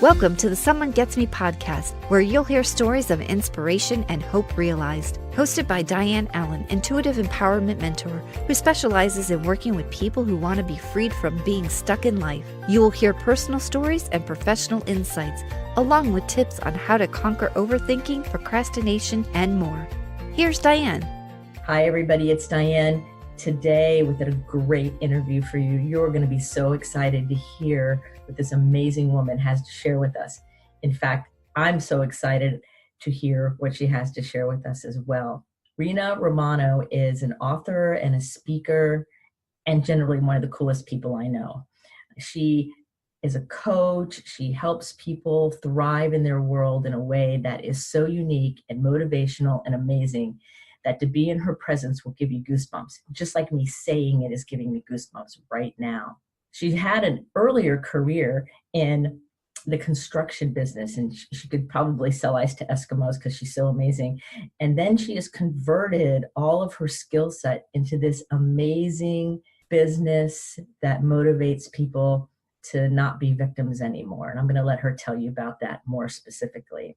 Welcome to the Someone Gets Me podcast, where you'll hear stories of inspiration and hope realized. Hosted by Dianne A, intuitive empowerment mentor who specializes in working with people who want to be freed from being stuck in life. You will hear personal stories and professional insights, along with tips on how to conquer overthinking, procrastination, and more. Here's Dianne. Hi, everybody. It's Dianne. Today, with a great interview for you. You're going to be so excited to hear what this amazing woman has to share with us. In fact, I'm so excited to hear what she has to share with us as well. Rena Romano is an author and a speaker, and generally one of the coolest people I know. She is a coach. She helps people thrive in their world in a way that is so unique and motivational and amazing that to be in her presence will give you goosebumps. Just like me saying it is giving me goosebumps right now. She had an earlier career in the construction business, and she could probably sell ice to Eskimos because she's so amazing. And then she has converted all of her skill set into this amazing business that motivates people to not be victims anymore. And I'm going to let her tell you about that more specifically.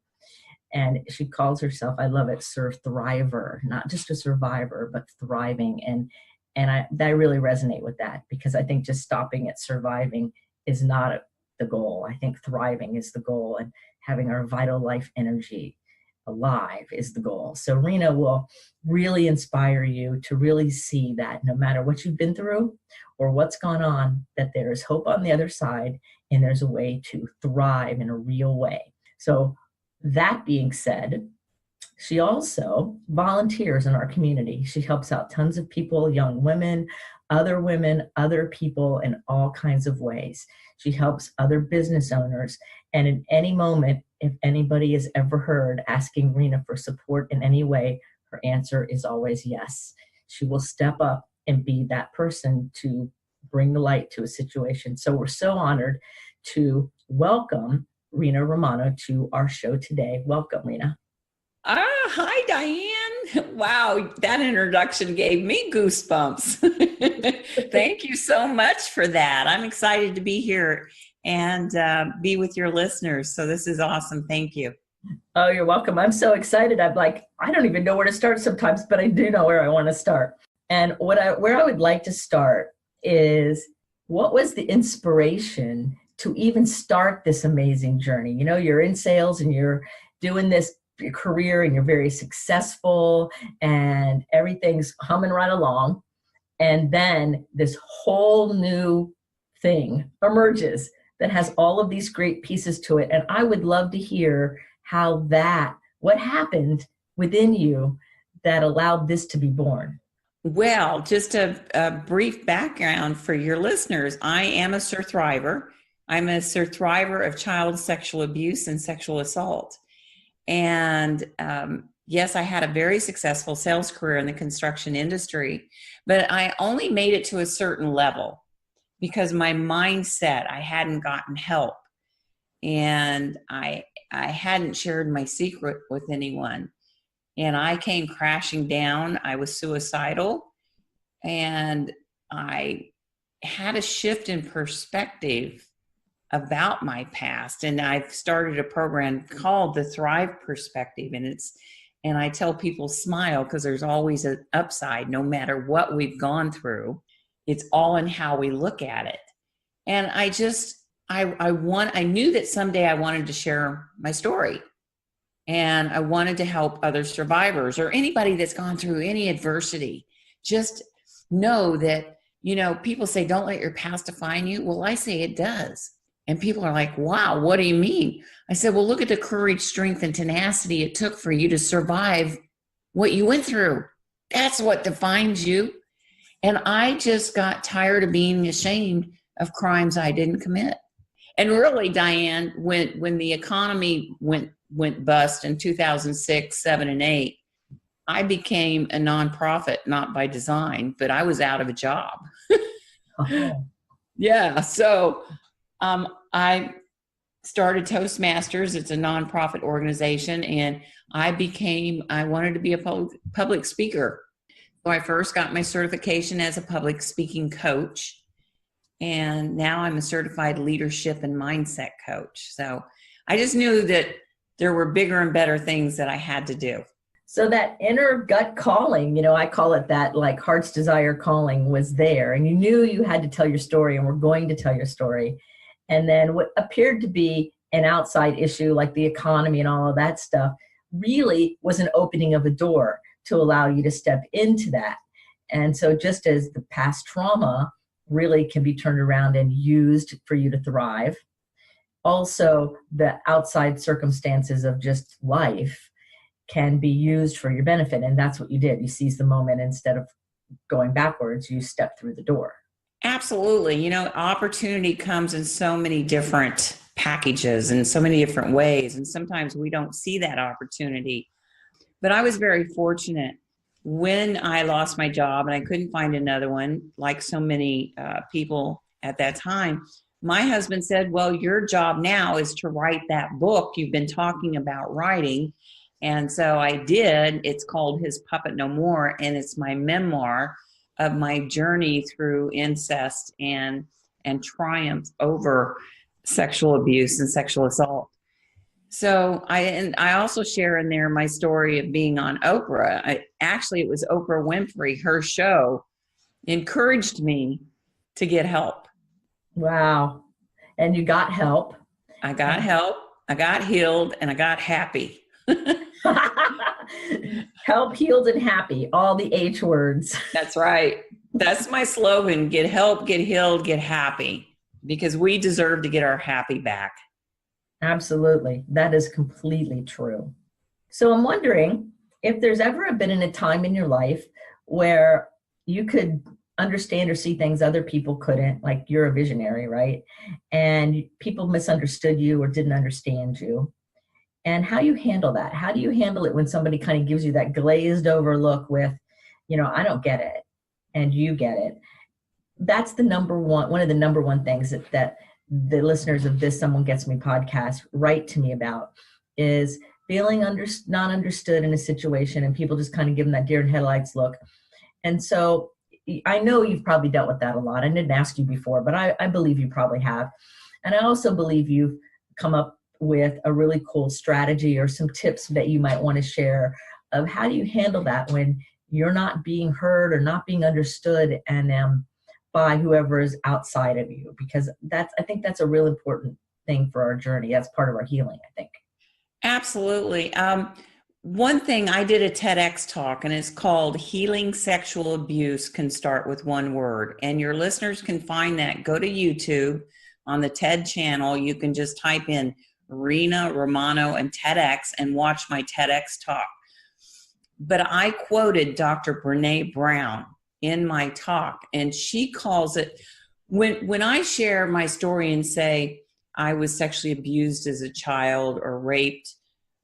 And she calls herself, I love it, Sur-THRIVER, not just a survivor, but thriving. And I really resonate with that, because I think just stopping at surviving is not the goal. I think thriving is the goal, and having our vital life energy alive is the goal. So Rena will really inspire you to really see that no matter what you've been through or what's gone on, that there is hope on the other side, and there's a way to thrive in a real way. So that being said, she also volunteers in our community. She helps out tons of people, young women, other people in all kinds of ways. She helps other business owners. And in any moment, if anybody is ever heard asking Rena for support in any way, her answer is always yes. She will step up and be that person to bring the light to a situation. So we're so honored to welcome Rena Romano to our show today. Welcome, Rena. Hi, Dianne. Wow, that introduction gave me goosebumps. Thank you so much for that. I'm excited to be here and be with your listeners. So this is awesome. Thank you. Oh, you're welcome. I'm so excited. I'm like, I don't even know where to start sometimes, but I do know where I want to start. And where I would like to start is, what was the inspiration to even start this amazing journey? You know, you're in sales and you're doing this career and you're very successful and everything's humming right along. And then this whole new thing emerges that has all of these great pieces to it. And I would love to hear what happened within you that allowed this to be born. Well, just a brief background for your listeners. I am a Sur-THRIVER. I'm a Sur-THRIVER of child sexual abuse and sexual assault. And yes, I had a very successful sales career in the construction industry, but I only made it to a certain level because my mindset, I hadn't gotten help, and I hadn't shared my secret with anyone. And I came crashing down. I was suicidal, and I had a shift in perspective about my past. And I've started a program called the Thrive Perspective. And I tell people, smile, because there's always an upside, no matter what we've gone through. It's all in how we look at it. And I knew that someday I wanted to share my story. And I wanted to help other survivors or anybody that's gone through any adversity. Just know that, people say, don't let your past define you. Well, I say it does. And people are like, wow, what do you mean? I said, well, look at the courage, strength, and tenacity it took for you to survive what you went through. That's what defines you. And I just got tired of being ashamed of crimes I didn't commit. And really, Dianne, when the economy went bust in 2006, 7, and 8, I became a nonprofit, not by design, but I was out of a job. Oh. Yeah. So I started Toastmasters. It's a nonprofit organization, and I wanted to be a public speaker. So I first got my certification as a public speaking coach. And now I'm a certified leadership and mindset coach. So I just knew that there were bigger and better things that I had to do. So that inner gut calling, I call it that, like heart's desire calling, was there. And you knew you had to tell your story and were going to tell your story. And then what appeared to be an outside issue like the economy and all of that stuff really was an opening of a door to allow you to step into that. And so just as the past trauma really can be turned around and used for you to thrive, also the outside circumstances of just life can be used for your benefit. And that's what you did. You seized the moment. Instead of going backwards, you stepped through the door. Absolutely. Opportunity comes in so many different packages and so many different ways. And sometimes we don't see that opportunity. But I was very fortunate when I lost my job and I couldn't find another one, like so many people at that time. My husband said, well, your job now is to write that book you've been talking about writing. And so I did. It's called His Puppet No More, and it's my memoir of my journey through incest and triumph over sexual abuse and sexual assault. So I also share in there my story of being on Oprah. It was Oprah Winfrey. Her show encouraged me to get help. Wow. And you got help. I got help. I got healed, and I got happy. Help, healed, and happy. All the H words. That's right. That's my slogan. Get help, get healed, get happy. Because we deserve to get our happy back. Absolutely. That is completely true. So I'm wondering if there's ever been in a time in your life where you could understand or see things other people couldn't, like you're a visionary, right? And people misunderstood you or didn't understand you. And how you handle that? How do you handle it when somebody kind of gives you that glazed over look with, I don't get it, and you get it? That's one of the number one things that the listeners of this Someone Gets Me podcast write to me about, is feeling not understood in a situation, and people just kind of give them that deer in headlights look. And so I know you've probably dealt with that a lot. I didn't ask you before, but I believe you probably have. And I also believe you've come up with a really cool strategy or some tips that you might want to share of how do you handle that when you're not being heard or not being understood and by whoever is outside of you, because I think that's a real important thing for our journey. That's part of our healing, I think. Absolutely. One thing, I did a TEDx talk, and it's called Healing Sexual Abuse Can Start with One Word. And your listeners can find that. Go to YouTube on the TED channel. You can just type in Rena Romano and TEDx and watch my TEDx talk. But I quoted Dr. Brene Brown in my talk, and she calls it, when I share my story and say I was sexually abused as a child or raped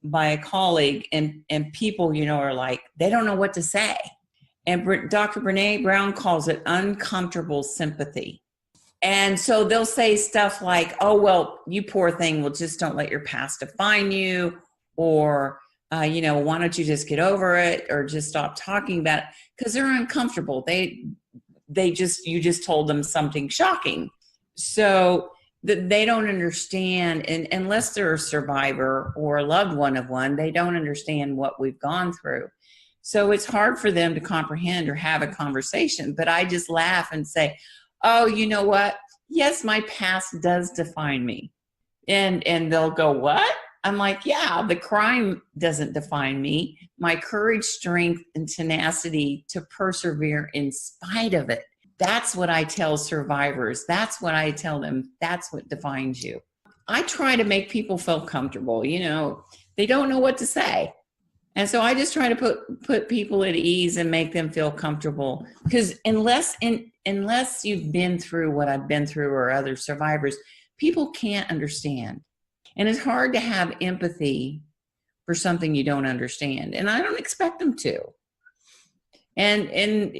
by a colleague, and people, are like, they don't know what to say. And Dr. Brene Brown calls it uncomfortable sympathy. And so they'll say stuff like, oh, well, you poor thing, well, just don't let your past define you. Or, why don't you just get over it or just stop talking about it? Because they're uncomfortable. You just told them something shocking. So they don't understand, and unless they're a survivor or a loved one of one, they don't understand what we've gone through. So it's hard for them to comprehend or have a conversation. But I just laugh and say, oh, you know what? Yes, my past does define me. And they'll go, what? I'm like, yeah, the crime doesn't define me. My courage, strength, and tenacity to persevere in spite of it. That's what I tell survivors. That's what I tell them. That's what defines you. I try to make people feel comfortable. They don't know what to say. And so I just try to put people at ease and make them feel comfortable. Because unless you've been through what I've been through or other survivors, people can't understand. And it's hard to have empathy for something you don't understand. And I don't expect them to. And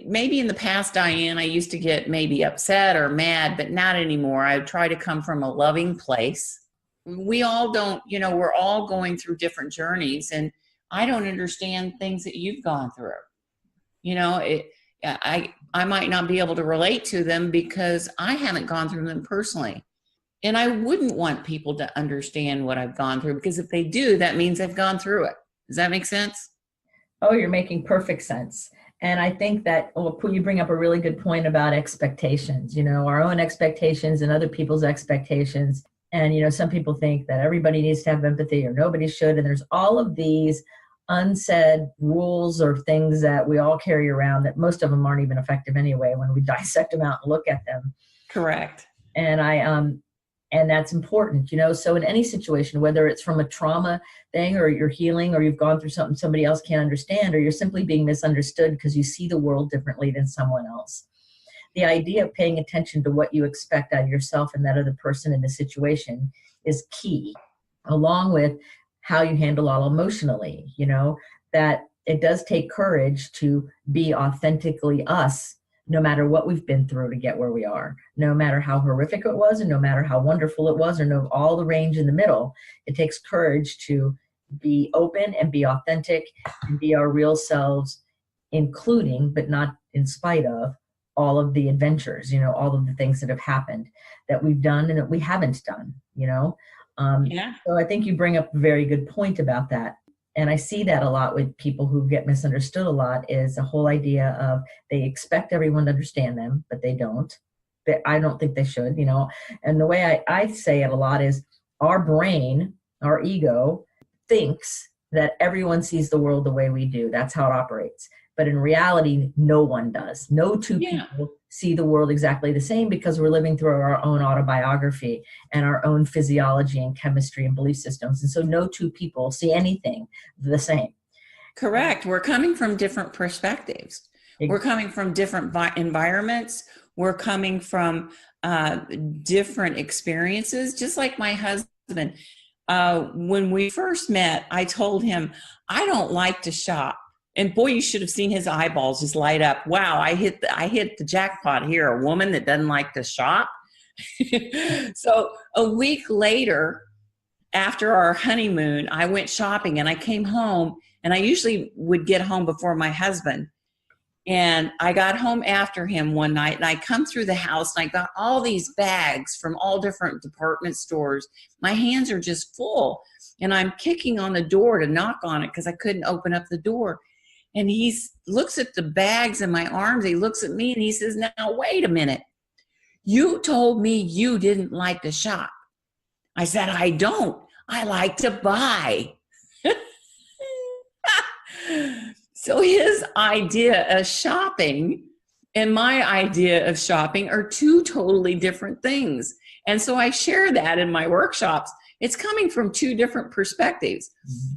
maybe in the past, Dianne, I used to get maybe upset or mad, but not anymore. I try to come from a loving place. We all don't, we're all going through different journeys, and I don't understand things that you've gone through. I might not be able to relate to them because I haven't gone through them personally. And I wouldn't want people to understand what I've gone through, because if they do, that means I've gone through it. Does that make sense? Oh, you're making perfect sense. And I think that you bring up a really good point about expectations, our own expectations and other people's expectations. And, some people think that everybody needs to have empathy or nobody should. And there's all of these unsaid rules or things that we all carry around that most of them aren't even effective anyway when we dissect them out and look at them. Correct. And that's important, so in any situation, whether it's from a trauma thing or you're healing or you've gone through something somebody else can't understand, or you're simply being misunderstood because you see the world differently than someone else. The idea of paying attention to what you expect out of yourself and that other person in the situation is key, along with how you handle all emotionally, that it does take courage to be authentically us, no matter what we've been through to get where we are, no matter how horrific it was and no matter how wonderful it was, or know all the range in the middle. It takes courage to be open and be authentic and be our real selves, including, but not in spite of, all of the adventures, all of the things that have happened that we've done and that we haven't done, So I think you bring up a very good point about that. And I see that a lot with people who get misunderstood a lot, is the whole idea of they expect everyone to understand them, but they don't. I don't think they should, And the way I say it a lot is our brain, our ego, thinks that everyone sees the world the way we do. That's how it operates. But in reality, no one does. No two people see the world exactly the same, because we're living through our own autobiography and our own physiology and chemistry and belief systems. And so no two people see anything the same. Correct. We're coming from different perspectives. We're coming from different environments. We're coming from different experiences. Just like my husband, when we first met, I told him, I don't like to shop. And boy, you should have seen his eyeballs just light up. Wow, I hit the jackpot here. A woman that doesn't like to shop. So a week later, after our honeymoon, I went shopping and I came home, and I usually would get home before my husband. And I got home after him one night, and I come through the house and I got all these bags from all different department stores. My hands are just full, and I'm kicking on the door to knock on it because I couldn't open up the door. And he looks at the bags in my arms. He looks at me and he says, now, wait a minute. You told me you didn't like to shop. I said, I don't. I like to buy. So his idea of shopping and my idea of shopping are two totally different things. And so I share that in my workshops. It's coming from two different perspectives.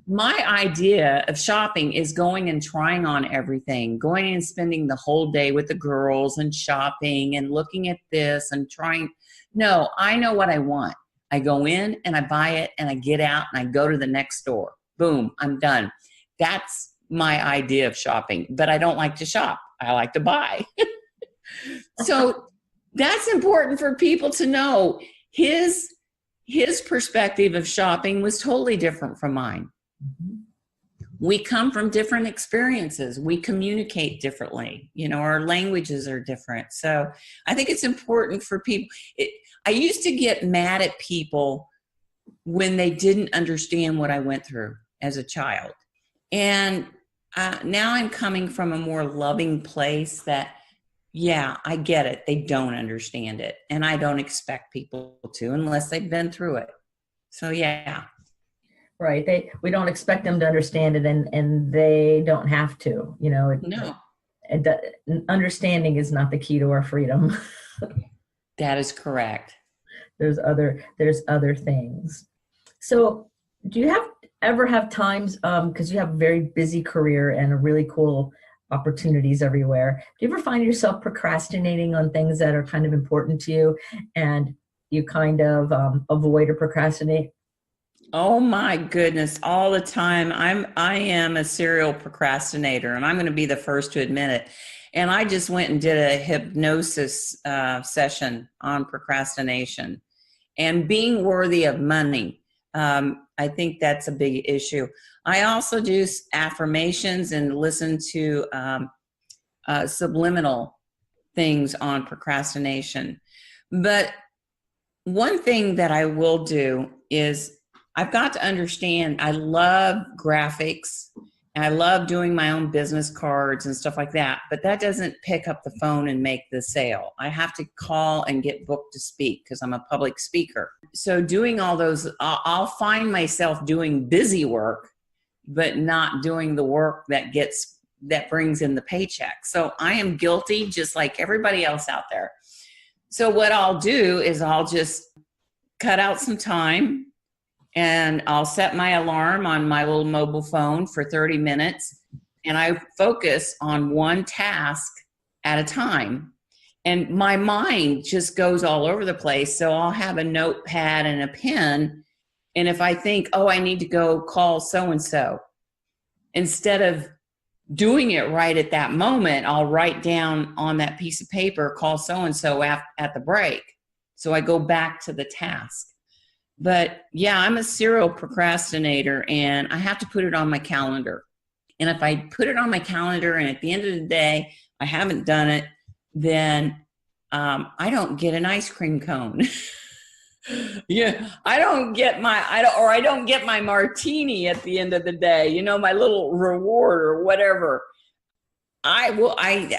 My idea of shopping is going and trying on everything, going and spending the whole day with the girls and shopping and looking at this and trying. No, I know what I want. I go in and I buy it and I get out and I go to the next store. Boom, I'm done. That's my idea of shopping, but I don't like to shop. I like to buy. So that's important for people to know. His perspective of shopping was totally different from mine. Mm-hmm. We come from different experiences. We communicate differently. Our languages are different. So I think it's important for people. I used to get mad at people when they didn't understand what I went through as a child. And now I'm coming from a more loving place that, yeah, I get it. They don't understand it. And I don't expect people to unless they've been through it. So, yeah. Right. We don't expect them to understand it, and they don't have to. No. Understanding is not the key to our freedom. That is correct. There's other things. So do you ever have times, because you have a very busy career and a really cool opportunities everywhere. Do you ever find yourself procrastinating on things that are kind of important to you, and you kind of avoid or procrastinate? Oh my goodness, all the time. I am a serial procrastinator, and I'm going to be the first to admit it. And I just went and did a hypnosis session on procrastination and being worthy of money. I think that's a big issue. I also do affirmations and listen to subliminal things on procrastination. But one thing that I will do is I've got to understand, I love graphics and I love doing my own business cards and stuff like that, but that doesn't pick up the phone and make the sale. I have to call and get booked to speak because I'm a public speaker. So doing all those, I'll find myself doing busy work, but not doing the work that brings in the paycheck. So I am guilty just like everybody else out there. So what I'll do is I'll just cut out some time and I'll set my alarm on my little mobile phone for 30 minutes and I focus on one task at a time. And my mind just goes all over the place. So I'll have a notepad and a pen. And if I think, oh, I need to go call so-and-so, instead of doing it right at that moment, I'll write down on that piece of paper, call so-and-so at the break. So I go back to the task. But yeah, I'm a serial procrastinator and I have to put it on my calendar. And if I put it on my calendar and at the end of the day, I haven't done it, then I don't get an ice cream cone. Yeah, I don't get my martini at the end of the day, you know, my little reward or whatever. I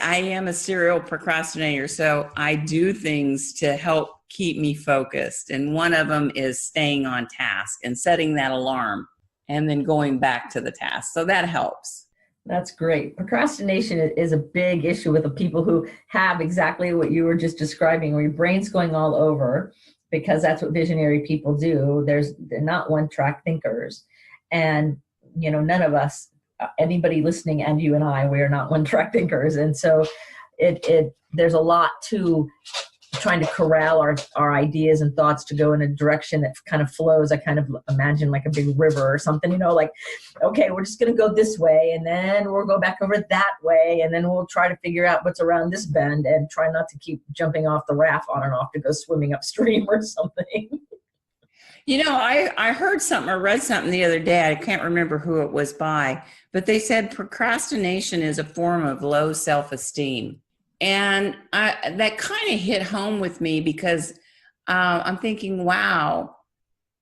am a serial procrastinator, so I do things to help keep me focused. And one of them is staying on task and setting that alarm and then going back to the task. So that helps. That's great. Procrastination is a big issue with the people who have exactly what you were just describing, where your brain's going all over, because that's what visionary people do. They're not one-track thinkers. And, you know, none of us, anybody listening and you and I, we are not one-track thinkers. And so there's a lot to trying to corral our ideas and thoughts to go in a direction that kind of flows. I kind of imagine like a big river or something, you know, like, okay, we're just going to go this way and then we'll go back over that way. And then we'll try to figure out what's around this bend and try not to keep jumping off the raft on and off to go swimming upstream or something. You know, I heard something or read something the other day. I can't remember who it was by, but they said procrastination is a form of low self-esteem. And that kind of hit home with me because I'm thinking, wow,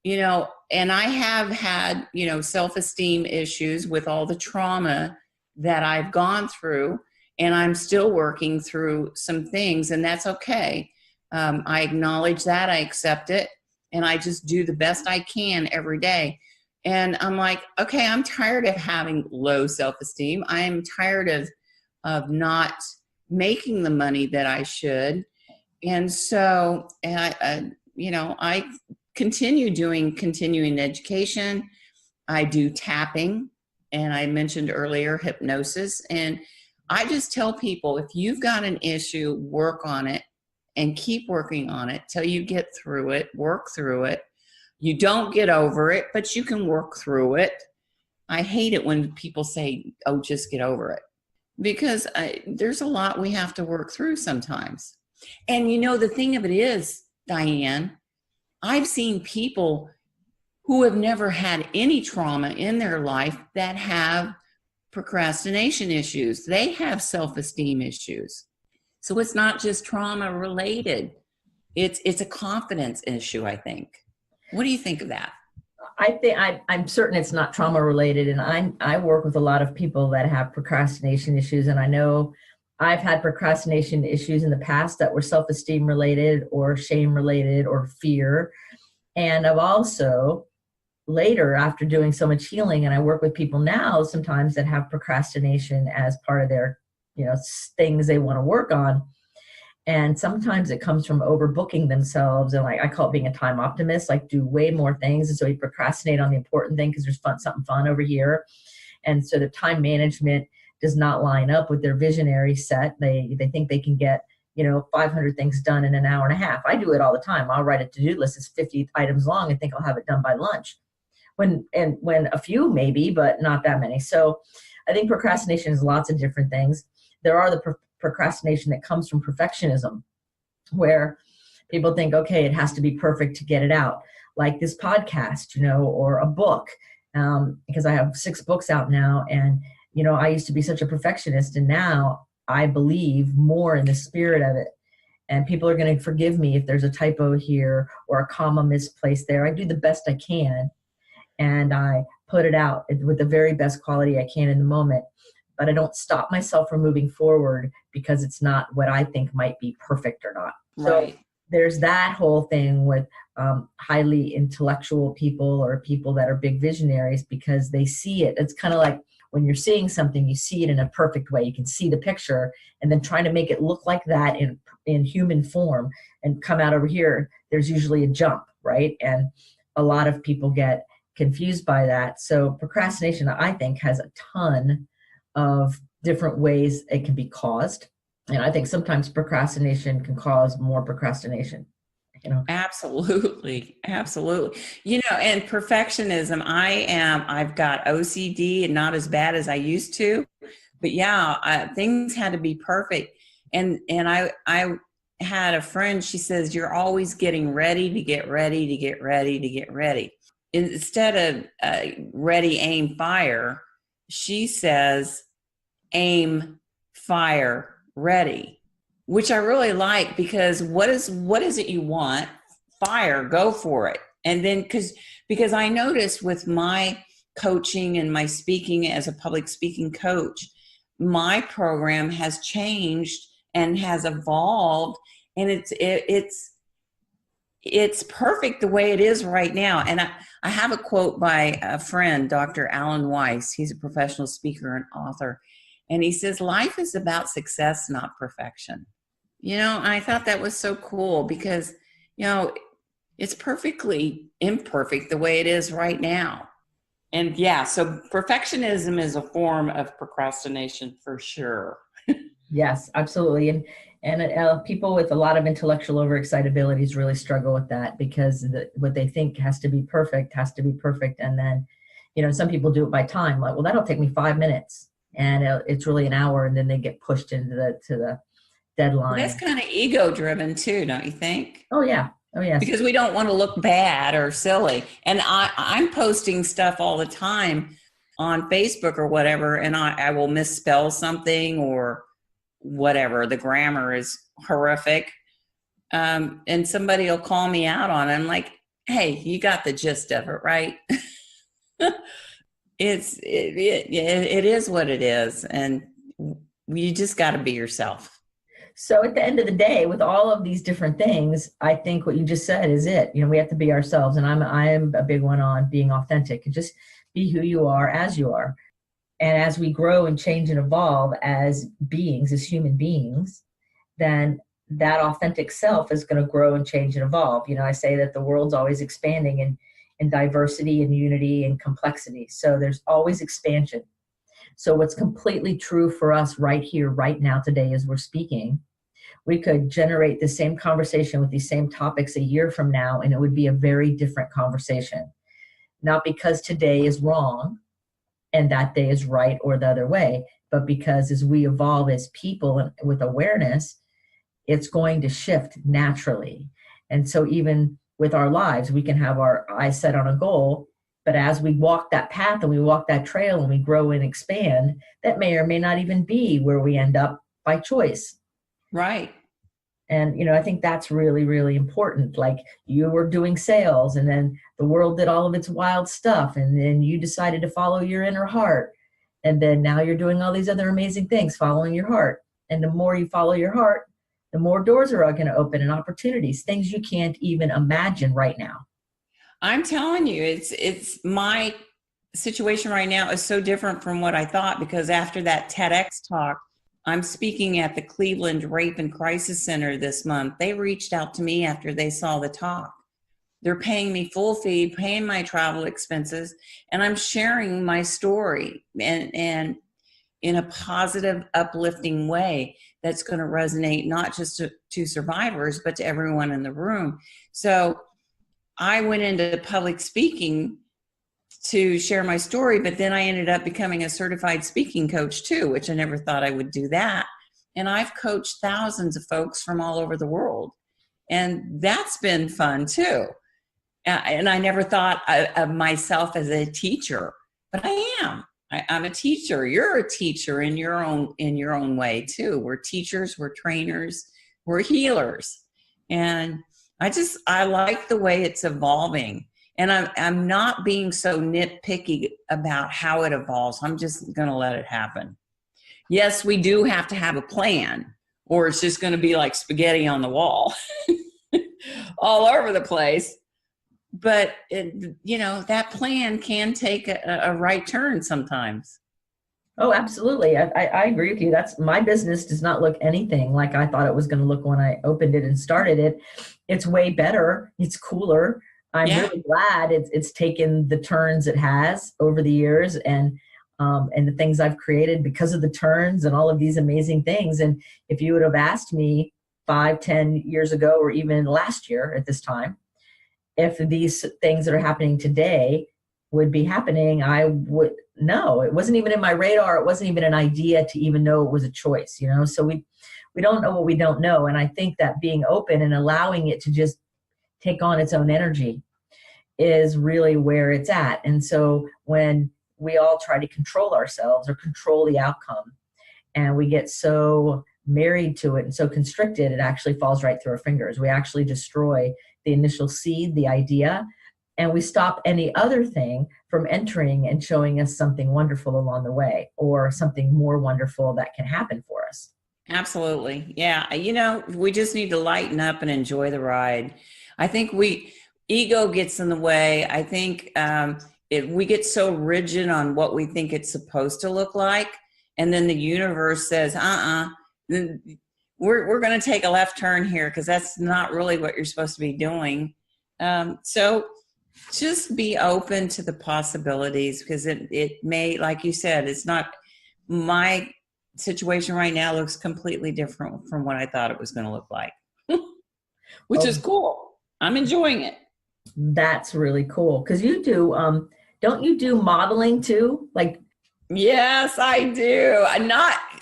you know, and I have had, you know, self-esteem issues with all the trauma that I've gone through, and I'm still working through some things, and that's okay. I acknowledge that, I accept it, and I just do the best I can every day. And I'm like, okay, I'm tired of having low self-esteem. I am tired of not making the money that I should. And so, I continue doing continuing education. I do tapping, and I mentioned earlier hypnosis. And I just tell people, if you've got an issue, work on it and keep working on it till you get through it, work through it. You don't get over it, but you can work through it. I hate it when people say, oh, just get over it. Because there's a lot we have to work through sometimes. And you know, the thing of it is, Dianne, I've seen people who have never had any trauma in their life that have procrastination issues. They have self-esteem issues. So it's not just trauma related. It's a confidence issue, I think. What do you think of that? I'm certain it's not trauma related, and I work with a lot of people that have procrastination issues, and I know I've had procrastination issues in the past that were self-esteem related or shame related or fear. And I've also later, after doing so much healing, and I work with people now sometimes that have procrastination as part of their, you know, things they want to work on. And sometimes it comes from overbooking themselves. And like, I call it being a time optimist, like do way more things. And so you procrastinate on the important thing because there's something fun over here. And so the time management does not line up with their visionary set. They think they can get, 500 things done in an hour and a half. I do it all the time. I'll write a to-do list that's 50 items long and think I'll have it done by lunch. When a few maybe, but not that many. So I think procrastination is lots of different things. There are the procrastination that comes from perfectionism, where people think, okay, it has to be perfect to get it out, like this podcast, or a book, because I have 6 books out now. And, I used to be such a perfectionist, and now I believe more in the spirit of it. And people are going to forgive me if there's a typo here or a comma misplaced there. I do the best I can, and I put it out with the very best quality I can in the moment. But I don't stop myself from moving forward because it's not what I think might be perfect or not. Right. So there's that whole thing with highly intellectual people or people that are big visionaries, because they see it. It's kind of like when you're seeing something, you see it in a perfect way. You can see the picture, and then trying to make it look like that in human form and come out over here, there's usually a jump, right? And a lot of people get confused by that. So procrastination, I think, has a ton of different ways it can be caused. And I think sometimes procrastination can cause more procrastination. Absolutely. And perfectionism, I've got OCD, and not as bad as I used to, but things had to be perfect. And I had a friend, she says, you're always getting ready to get ready to get ready to get ready. Instead of ready, aim, fire, she says, aim, fire, ready, which I really like, because what is it you want? Fire, go for it. And then because I noticed with my coaching and my speaking as a public speaking coach, my program has changed and has evolved, and it's perfect the way it is right now. And I have a quote by a friend, Dr. Alan Weiss. He's a professional speaker and author. And he says, life is about success, not perfection. I thought that was so cool because, it's perfectly imperfect the way it is right now. And so perfectionism is a form of procrastination for sure. Yes, absolutely. And people with a lot of intellectual overexcitabilities really struggle with that, because what they think has to be perfect. And then, some people do it by time. Like, well, that'll take me 5 minutes, and it's really an hour, and then they get pushed into the deadline. Well, that's kind of ego driven too, don't you think? Oh yeah. Oh yes. Because we don't want to look bad or silly. And I'm posting stuff all the time on Facebook or whatever, and I will misspell something or whatever. The grammar is horrific. And somebody will call me out on it. I'm like, hey, you got the gist of it, right? It is what it is. And you just got to be yourself. So at the end of the day, with all of these different things, I think what you just said is it. We have to be ourselves. And I'm a big one on being authentic, and just be who you are as you are. And as we grow and change and evolve as beings, as human beings, then that authentic self is going to grow and change and evolve. I say that the world's always expanding in diversity and unity and complexity. So there's always expansion. So what's completely true for us right here, right now, today, as we're speaking, we could generate the same conversation with these same topics a year from now, and it would be a very different conversation. Not because today is wrong and that day is right or the other way, but because as we evolve as people and with awareness, it's going to shift naturally. And so even with our lives, we can have our eyes set on a goal, but as we walk that path and we walk that trail and we grow and expand, that may or may not even be where we end up by choice. Right. And, I think that's really, really important. Like, you were doing sales, and then the world did all of its wild stuff, and then you decided to follow your inner heart. And then now you're doing all these other amazing things, following your heart. And the more you follow your heart, the more doors are going to open and opportunities, things you can't even imagine right now. I'm telling you, it's my situation right now is so different from what I thought, because after that TEDx talk, I'm speaking at the Cleveland Rape and Crisis Center this month. They reached out to me after they saw the talk. They're paying me full fee, paying my travel expenses, and I'm sharing my story and in a positive, uplifting way that's going to resonate not just to survivors, but to everyone in the room. So I went into public speaking to share my story, but then I ended up becoming a certified speaking coach too, which I never thought I would do that. And I've coached thousands of folks from all over the world. And that's been fun too. And I never thought of myself as a teacher, but I am. I'm a teacher. You're a teacher in your own way too. We're teachers, we're trainers, we're healers. And I like the way it's evolving. And I'm not being so nitpicky about how it evolves. I'm just going to let it happen. Yes, we do have to have a plan, or it's just going to be like spaghetti on the wall all over the place. But, that plan can take a right turn sometimes. Oh, absolutely. I agree with you. That's my business does not look anything like I thought it was going to look when I opened it and started it. It's way better. It's cooler. I'm really glad it's taken the turns it has over the years and the things I've created because of the turns and all of these amazing things. And if you would have asked me 5-10 years ago, or even last year at this time, if these things that are happening today would be happening, I would know. It wasn't even in my radar. It wasn't even an idea to even know it was a choice, So we don't know what we don't know. And I think that being open and allowing it to just take on its own energy is really where it's at. And so when we all try to control ourselves or control the outcome, and we get so married to it and so constricted, it actually falls right through our fingers. We actually destroy the initial seed, the idea, and we stop any other thing from entering and showing us something wonderful along the way, or something more wonderful that can happen for us. Absolutely. Yeah. We just need to lighten up and enjoy the ride. I think ego gets in the way. I think we get so rigid on what we think it's supposed to look like. And then the universe says, we're going to take a left turn here because that's not really what you're supposed to be doing. So just be open to the possibilities, because it may, like you said, it's not my situation right now looks completely different from what I thought it was going to look like, which is cool. I'm enjoying it. That's really cool. Because you do, don't you do modeling too? Yes, I do.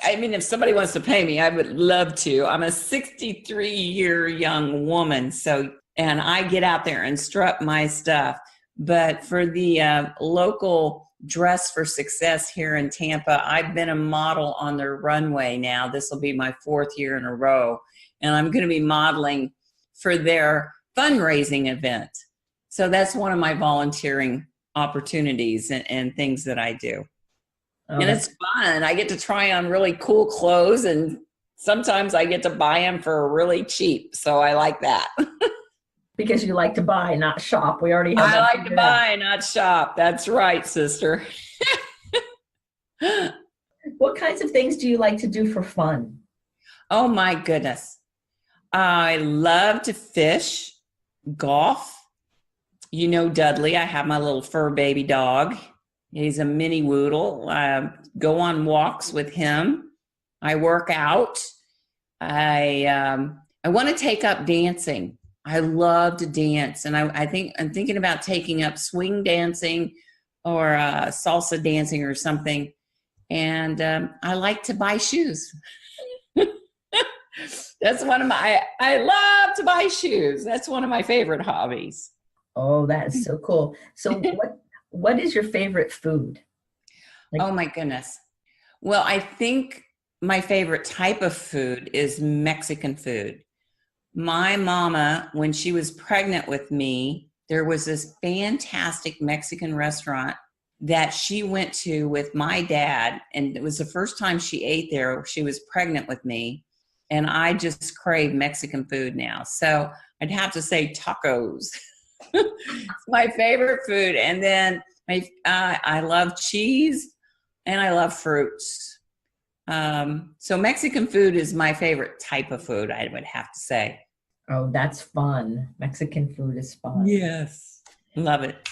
If somebody wants to pay me, I would love to. I'm a 63-year young woman. And I get out there and strut my stuff. But for the local Dress for Success here in Tampa, I've been a model on their runway now. This will be my 4th year in a row. And I'm going to be modeling for their fundraising event. So that's one of my volunteering opportunities and things that I do. And it's fun. I get to try on really cool clothes, and sometimes I get to buy them for really cheap. So I like that. Because you like to buy, not shop. We already have I like to buy, not shop. That's right, sister. What kinds of things do you like to do for fun? Oh, my goodness. I love to fish, golf. Dudley, I have my little fur baby dog. He's a mini woodle. I go on walks with him. I work out. I want to take up dancing. I love to dance. And I'm thinking about taking up swing dancing or salsa dancing or something. And I like to buy shoes. That's I love to buy shoes. That's one of my favorite hobbies. Oh, that is so cool. So what is your favorite food? Oh my goodness. Well, I think my favorite type of food is Mexican food. My mama, when she was pregnant with me, there was this fantastic Mexican restaurant that she went to with my dad. And it was the first time she ate there. She was pregnant with me. And I just crave Mexican food now. So I'd have to say tacos. It's my favorite food. And then I love cheese and I love fruits. So Mexican food is my favorite type of food, I would have to say. Oh, that's fun. Mexican food is fun. Yes. Love it.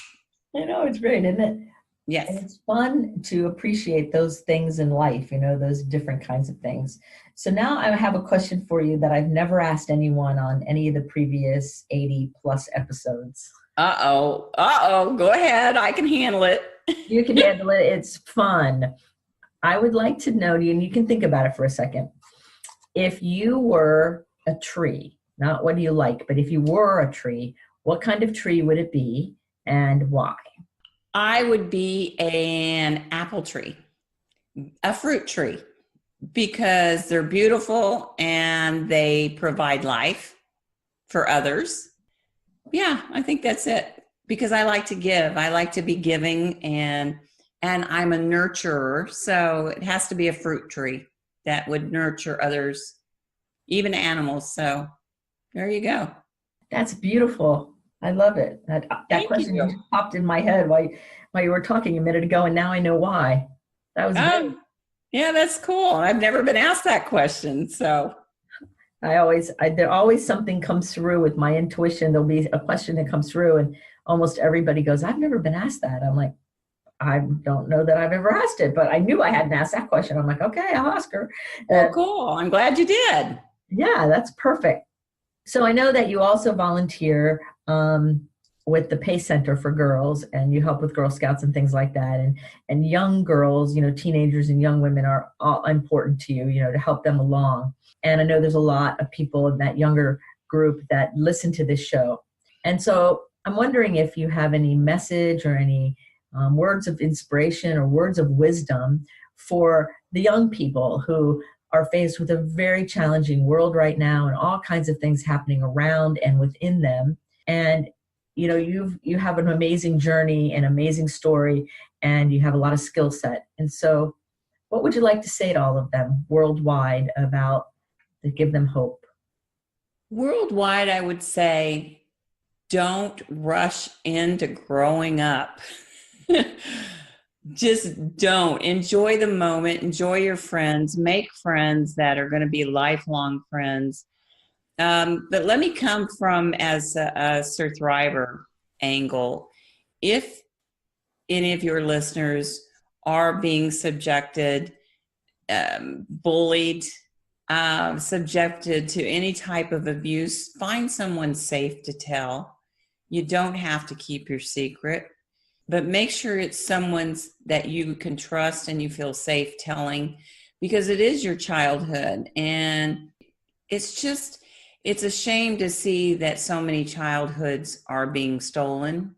I know, it's great, isn't it? Yes. And it's fun to appreciate those things in life, those different kinds of things. So now I have a question for you that I've never asked anyone on any of the previous 80 plus episodes. Uh-oh. Go ahead. I can handle it. You can handle it. It's fun. I would like to know, and you can think about it for a second. If you were a tree, not what do you like, but if you were a tree, what kind of tree would it be and why? I would be an apple tree, a fruit tree, because they're beautiful and they provide life for others. Yeah, I think that's it. Because I like to give. I like to be giving, and I'm a nurturer, so it has to be a fruit tree that would nurture others, even animals. So there you go. That's beautiful. I love it. That Thank question you. just popped in my head while you were talking a minute ago, and now I know why. That was great. Yeah, that's cool. I've never been asked that question. So, There always something comes through with my intuition. There'll be a question that comes through, and almost everybody goes, "I've never been asked that." I'm like, I don't know that I've ever asked it, but I knew I hadn't asked that question. I'm like, okay, I'll ask her. oh, cool. I'm glad you did. Yeah, that's perfect. So I know that you also volunteer with the Pace Center for Girls, and you help with Girl Scouts and things like that. And young girls, teenagers and young women are all important to you, to help them along. And I know there's a lot of people in that younger group that listen to this show. And so I'm wondering if you have any message or any words of inspiration or words of wisdom for the young people who are faced with a very challenging world right now, and all kinds of things happening around and within them. And you have an amazing journey, an amazing story, and you have a lot of skill set. And so what would you like to say to all of them worldwide to give them hope? Worldwide, I would say don't rush into growing up. Just don't. Enjoy the moment, enjoy your friends, make friends that are going to be lifelong friends. But let me come from as a Sur-THRIVER angle. If any of your listeners are being subjected, bullied, subjected to any type of abuse, find someone safe to tell. You don't have to keep your secret, but make sure it's someone that you can trust and you feel safe telling, because it is your childhood. And it's a shame to see that so many childhoods are being stolen.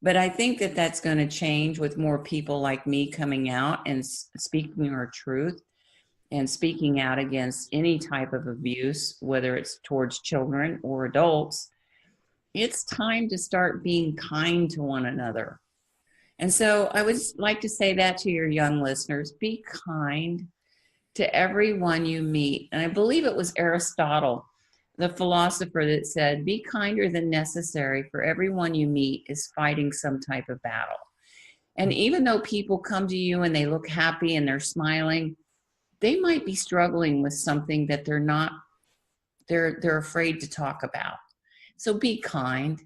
But I think that that's going to change with more people like me coming out and speaking our truth and speaking out against any type of abuse, whether it's towards children or adults. It's time to start being kind to one another. And so I would like to say that to your young listeners: be kind to everyone you meet. And I believe it was Aristotle, the philosopher, that said, be kinder than necessary, for everyone you meet is fighting some type of battle. And even though people come to you and they look happy and they're smiling, they might be struggling with something that they're afraid to talk about. So be kind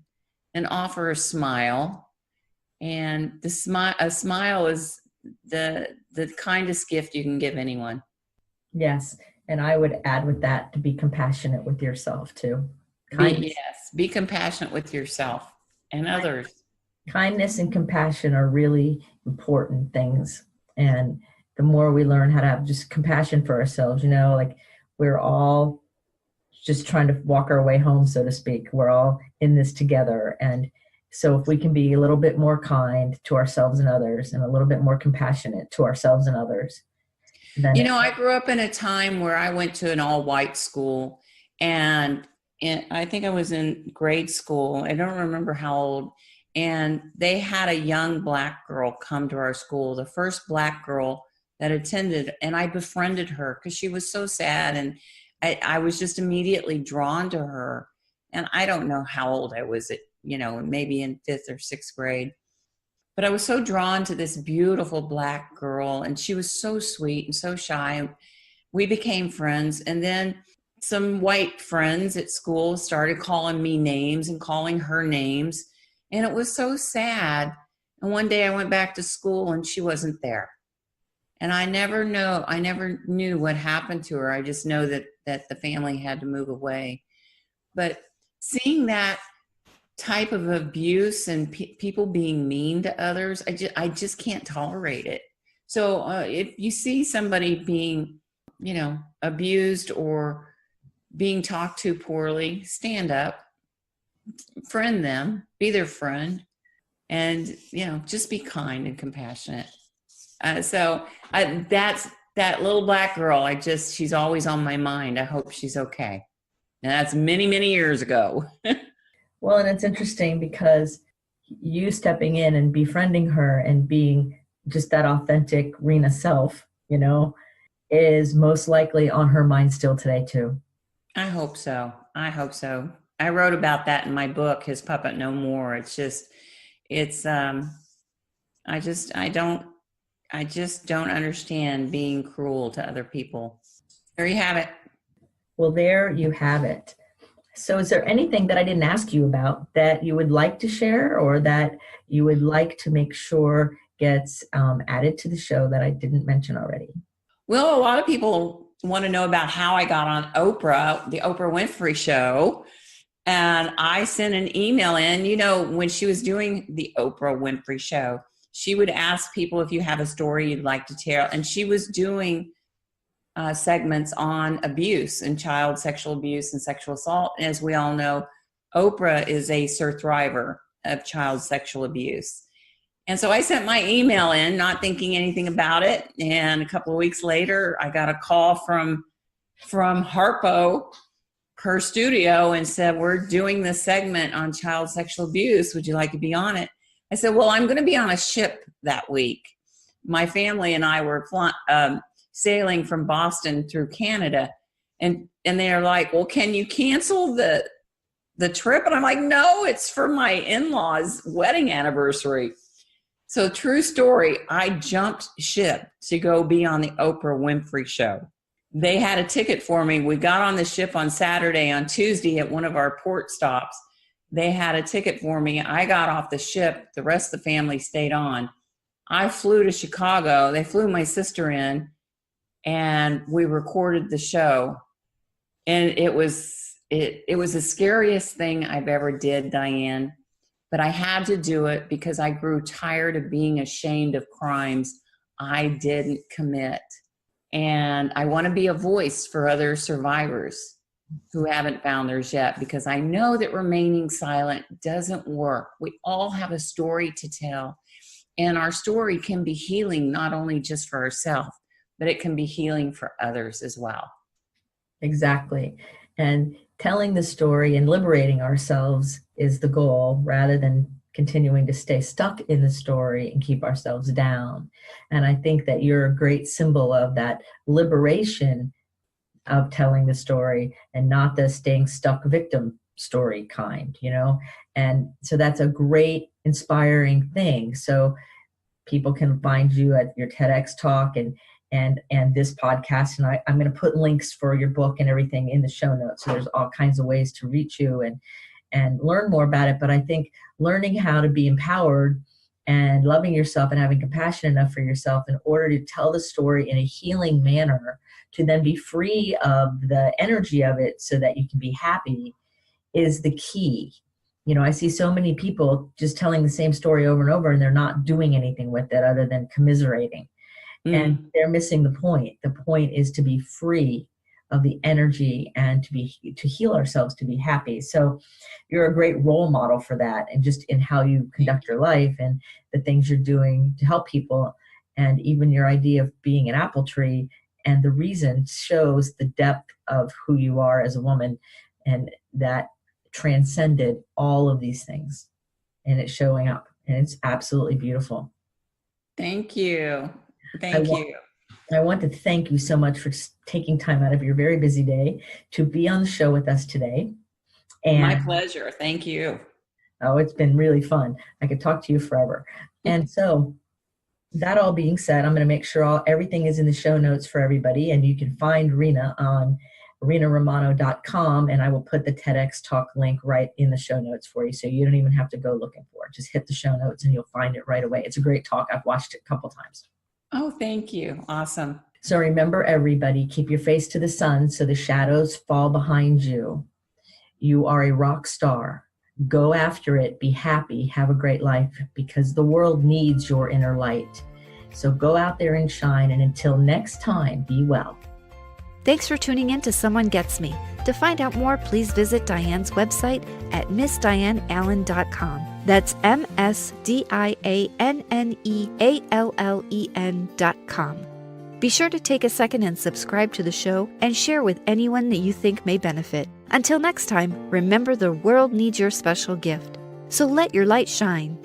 and offer a smile. And a smile is the kindest gift you can give anyone. Yes. And I would add with that to be compassionate with yourself too. Be compassionate with yourself and others. Kindness and compassion are really important things. And the more we learn how to have just compassion for ourselves, like we're all just trying to walk our way home, so to speak. We're all in this together. And so if we can be a little bit more kind to ourselves and others, and a little bit more compassionate to ourselves and others. Then I grew up in a time where I went to an all-white school, and I think I was in grade school. I don't remember how old. And they had a young Black girl come to our school, the first Black girl that attended. And I befriended her because she was so sad. And I was just immediately drawn to her. And I don't know how old I was, maybe in 5th or 6th grade. But I was so drawn to this beautiful Black girl, and she was so sweet and so shy. We became friends. And then some white friends at school started calling me names and calling her names. And it was so sad. And one day I went back to school and she wasn't there. And I never knew what happened to her. I just know that the family had to move away. But seeing that type of abuse and people being mean to others, I just can't tolerate it. So if you see somebody being, abused or being talked to poorly, stand up, friend them, be their friend, and, just be kind and compassionate. So that's that little black girl. She's always on my mind. I hope she's okay. And that's many, many years ago. Well, and it's interesting because you stepping in and befriending her and being just that authentic Rena self, is most likely on her mind still today too. I hope so. I wrote about that in my book, His Puppet No More. I just don't understand being cruel to other people. There you have it. Well, there you have it. So is there anything that I didn't ask you about that you would like to share or that you would like to make sure gets added to the show that I didn't mention already? Well, a lot of people want to know about how I got on Oprah, the Oprah Winfrey Show. And I sent an email in, when she was doing the Oprah Winfrey Show, she would ask people if you have a story you'd like to tell. And she was doing segments on abuse and child sexual abuse and sexual assault. And as we all know, Oprah is a Sur-THRIVER of child sexual abuse. And so I sent my email in, not thinking anything about it. And a couple of weeks later, I got a call from Harpo, her studio, and said, we're doing this segment on child sexual abuse. Would you like to be on it? I said, well, I'm going to be on a ship that week. My family and I were sailing from Boston through Canada. And they're like, well, can you cancel the trip? And I'm like, no, it's for my in-laws' wedding anniversary. So true story, I jumped ship to go be on the Oprah Winfrey Show. They had a ticket for me. We got on the ship on Saturday. On Tuesday at one of our port stops, they had a ticket for me. I got off the ship. The rest of the family stayed on. I flew to Chicago. They flew my sister in, and we recorded the show. And it was the scariest thing I've ever did, Dianne. But I had to do it because I grew tired of being ashamed of crimes I didn't commit. And I want to be a voice for other survivors who haven't found theirs yet, because I know that remaining silent doesn't work. We all have a story to tell, and our story can be healing, not only just for ourselves, but it can be healing for others as well. Exactly. And telling the story and liberating ourselves is the goal, rather than continuing to stay stuck in the story and keep ourselves down. And I think that you're a great symbol of that liberation of telling the story, and not the staying stuck victim story kind, And so that's a great inspiring thing. So people can find you at your TEDx talk and this podcast. And I'm going to put links for your book and everything in the show notes. So there's all kinds of ways to reach you and learn more about it. But I think learning how to be empowered and loving yourself and having compassion enough for yourself in order to tell the story in a healing manner, to then be free of the energy of it so that you can be happy, is the key. I see so many people just telling the same story over and over, and they're not doing anything with it other than commiserating. And they're missing the point. The point is to be free of the energy and to heal ourselves, to be happy. So you're a great role model for that, and just in how you conduct your life and the things you're doing to help people, and even your idea of being an apple tree. And the reason shows the depth of who you are as a woman, and that transcended all of these things, and it's showing up, and it's absolutely beautiful. Thank you. Thank you. I want to thank you so much for taking time out of your very busy day to be on the show with us today. And my pleasure. Thank you. Oh, it's been really fun. I could talk to you forever. And so that all being said, I'm going to make sure everything is in the show notes for everybody. And you can find Rena on renaromano.com, and I will put the TEDx talk link right in the show notes for you. So you don't even have to go looking for it. Just hit the show notes and you'll find it right away. It's a great talk. I've watched it a couple times. Oh, thank you. Awesome. So remember, everybody, keep your face to the sun so the shadows fall behind you. You are a rock star. Go after it. Be happy. Have a great life, because the world needs your inner light. So go out there and shine. And until next time, be well. Thanks for tuning in to Someone Gets Me. To find out more, please visit Dianne's website at missdianneallen.com. That's MSDIANNEALLEN.com. Be sure to take a second and subscribe to the show and share with anyone that you think may benefit. Until next time, remember the world needs your special gift. So let your light shine.